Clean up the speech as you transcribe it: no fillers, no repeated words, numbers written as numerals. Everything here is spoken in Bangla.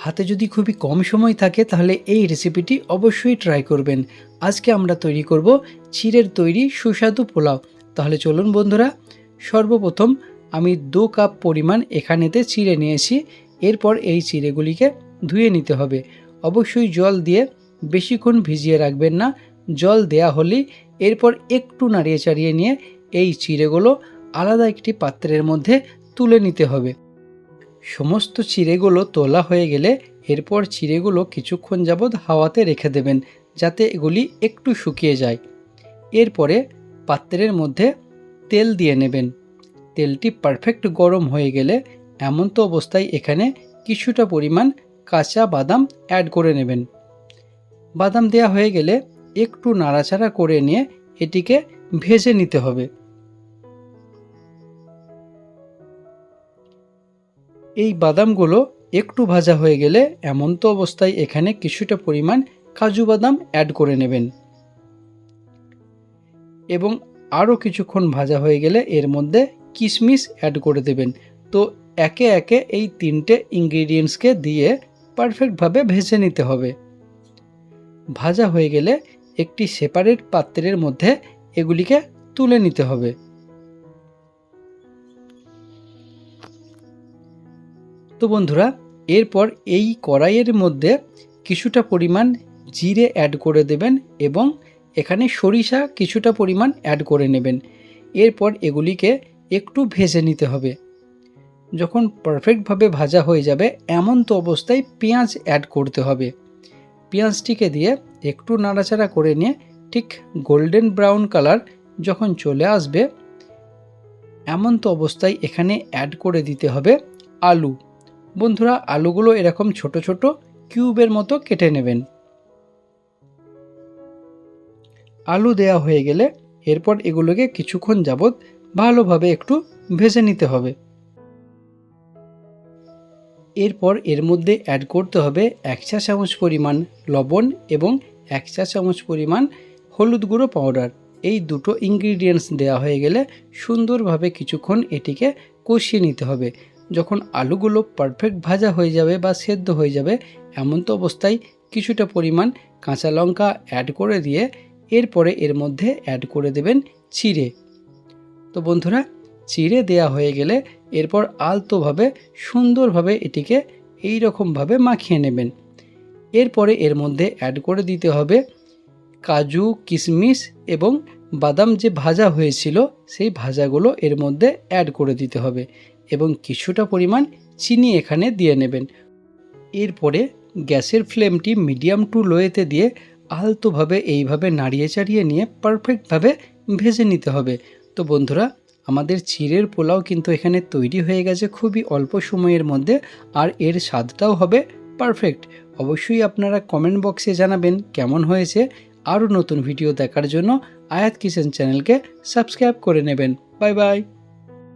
হাতে যদি খুবই কম সময় থাকে তাহলে এই রেসিপিটি অবশ্যই ট্রাই করবেন। আজকে আমরা তৈরি করব চিড়ের তৈরি সুস্বাদু পোলাও। তাহলে চলুন বন্ধুরা, সর্বপ্রথম আমি 2 কাপ পরিমাণ এখানেতে চিড়ে নিয়েছি। এরপর এই চিড়েগুলিকে ধুয়ে নিতে হবে। অবশ্যই জল দিয়ে বেশিক্ষণ ভিজিয়ে রাখবেন না। জল দেয়া হলেই এরপর একটু নাড়িয়ে চাড়িয়ে নিয়ে এই চিড়েগুলো আলাদা একটি পাত্রের মধ্যে তুলে নিতে হবে। সমস্ত চিড়েগুলো তোলা হয়ে গেলে এরপর চিড়েগুলো কিছুক্ষণ যাবৎ হাওয়াতে রেখে দেবেন, যাতে এগুলি একটু শুকিয়ে যায়। এরপরে পাত্রের মধ্যে তেল দিয়ে নেবেন। তেলটি পারফেক্ট গরম হয়ে গেলে এমন তো অবস্থায় এখানে কিছুটা পরিমাণ কাঁচা বাদাম অ্যাড করে নেবেন। বাদাম দেওয়া হয়ে গেলে একটু নাড়াচাড়া করে নিয়ে এটিকে ভেজে নিতে হবে। এই বাদামগুলো একটু ভাজা হয়ে গেলে এমন তো অবস্থায় এখানে কিছুটা পরিমাণ কাজু বাদাম অ্যাড করে নেবেন এবং আরও কিছুক্ষণ ভাজা হয়ে গেলে এর মধ্যে কিশমিশ অ্যাড করে দেবেন। তো একে একে এই 3টে ইনগ্রিডিয়েন্টসকে দিয়ে পারফেক্টভাবে ভেজে নিতে হবে। ভাজা হয়ে গেলে একটি সেপারেট পাত্রের মধ্যে এগুলিকে তুলে নিতে হবে। তো বন্ধুরা, এরপর এই কড়াইয়ের মধ্যে কিছুটা পরিমাণ জিরে অ্যাড করে দেবেন এবং এখানে সরিষা কিছুটা পরিমাণ অ্যাড করে নেবেন। এরপর এগুলিকে একটু ভেজে নিতে হবে। যখন পারফেক্টভাবে ভাজা হয়ে যাবে এমন তো অবস্থায় পেঁয়াজ অ্যাড করতে হবে। পেঁয়াজটিকে দিয়ে একটু নাড়াচাড়া করে নিয়ে ঠিক গোল্ডেন ব্রাউন কালার যখন চলে আসবে এমন তো অবস্থায় এখানে অ্যাড করে দিতে হবে আলু। বন্ধুরা, আলুগুলো এরকম ছোট ছোট কিউবের মতো কেটে নেবেন। আলু দেয়া হয়ে গেলে এরপর এগুলোকে কিছুক্ষণ যাবৎ ভালোভাবে একটু ভেজে নিতে হবে। এরপর এর মধ্যে অ্যাড করতে হবে 1 চা চামচ পরিমাণ লবণ এবং 1 চা চামচ পরিমাণ হলুদ গুঁড়ো পাউডার। এই দুটো ইনগ্রিডিয়েন্টস দেওয়া হয়ে গেলে সুন্দরভাবে কিছুক্ষণ এটিকে কষিয়ে নিতে হবে। যখন আলুগুলো পারফেক্ট ভাজা হয়ে যাবে বা সেদ্ধ হয়ে যাবে এমন তো অবস্থায় কিছুটা পরিমাণ কাঁচা লঙ্কা অ্যাড করে দিয়ে এরপরে এর মধ্যে অ্যাড করে দেবেন চিড়ে। তো বন্ধুরা, চিড়ে দেয়া হয়ে গেলে এরপর আলতোভাবে সুন্দরভাবে এটিকে এই রকমভাবে মাখিয়ে নেবেন। এরপরে এর মধ্যে অ্যাড করে দিতে হবে কাজু, কিশমিশ এবং বাদাম যে ভাজা হয়েছিল সেই ভাজাগুলো এর মধ্যে অ্যাড করে দিতে হবে এবং কিছুটা পরিমাণ চিনি এখানে দিয়ে নেবেন। এরপরে গ্যাসের ফ্লেমটি মিডিয়াম টু লোয়েতে দিয়ে আলতোভাবে এইভাবে নাড়িয়ে চাড়িয়ে নিয়ে পারফেক্টভাবে ভেজে নিতে হবে। তো বন্ধুরা, আমাদের চিড়ের পোলাও কিন্তু এখানে তৈরি হয়ে গেছে খুবই অল্প সময়ের মধ্যে, আর এর স্বাদটাও হবে পারফেক্ট। অবশ্যই আপনারা কমেন্ট বক্সে জানাবেন কেমন হয়েছে। আরও নতুন ভিডিও দেখার জন্য আয়াত কিচেন চ্যানেলকে সাবস্ক্রাইব করে নেবেন। Bye bye.